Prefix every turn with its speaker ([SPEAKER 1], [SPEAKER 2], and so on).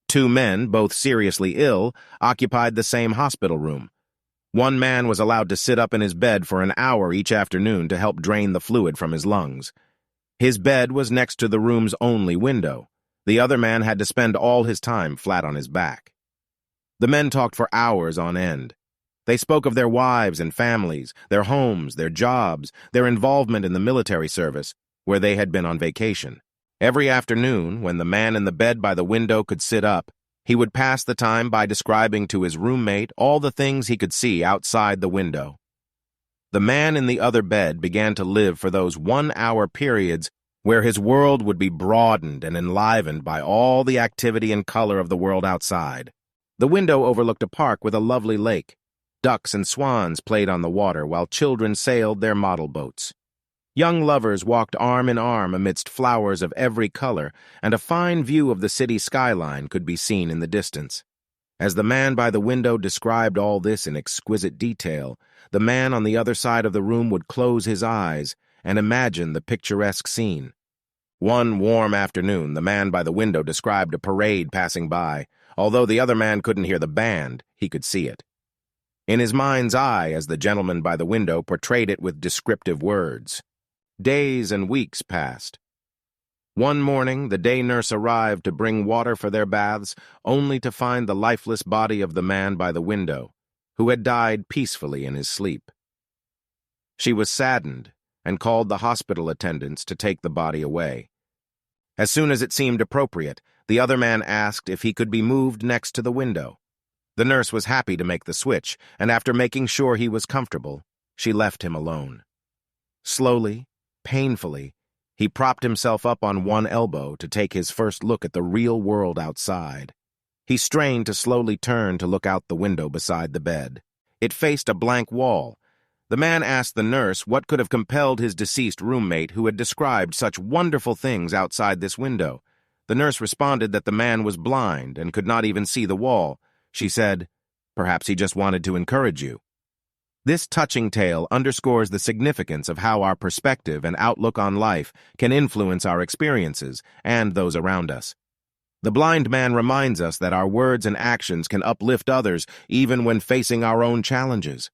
[SPEAKER 1] Two men, both seriously ill, occupied the same hospital room. One man was allowed to sit up in his bed for an hour each afternoon to help drain the fluid from his lungs. His bed was next to the room's only window. The other man had to spend all his time flat on his back. The men talked for hours on end. They spoke of their wives and families, their homes, their jobs, their involvement in the military service, where they had been on vacation. Every afternoon, when the man in the bed by the window could sit up, he would pass the time by describing to his roommate all the things he could see outside the window. The man in the other bed began to live for those 1-hour periods where his world would be broadened and enlivened by all the activity and color of the world outside. The window overlooked a park with a lovely lake. Ducks and swans played on the water while children sailed their model boats. Young lovers walked arm in arm amidst flowers of every color, and a fine view of the city skyline could be seen in the distance. As the man by the window described all this in exquisite detail, the man on the other side of the room would close his eyes and imagine the picturesque scene. One warm afternoon, the man by the window described a parade passing by. Although the other man couldn't hear the band, he could see it. In his mind's eye, as the gentleman by the window portrayed it with descriptive words. Days and weeks passed. One morning, the day nurse arrived to bring water for their baths, only to find the lifeless body of the man by the window, who had died peacefully in his sleep. She was saddened and called the hospital attendants to take the body away. As soon as it seemed appropriate, the other man asked if he could be moved next to the window. The nurse was happy to make the switch, and after making sure he was comfortable, she left him alone. Slowly, painfully, he propped himself up on one elbow to take his first look at the real world outside. He strained to slowly turn to look out the window beside the bed. It faced a blank wall. The man asked the nurse what could have compelled his deceased roommate, who had described such wonderful things outside this window. The nurse responded that the man was blind and could not even see the wall. She said, "Perhaps he just wanted to encourage you." This touching tale underscores the significance of how our perspective and outlook on life can influence our experiences and those around us. The blind man reminds us that our words and actions can uplift others even when facing our own challenges.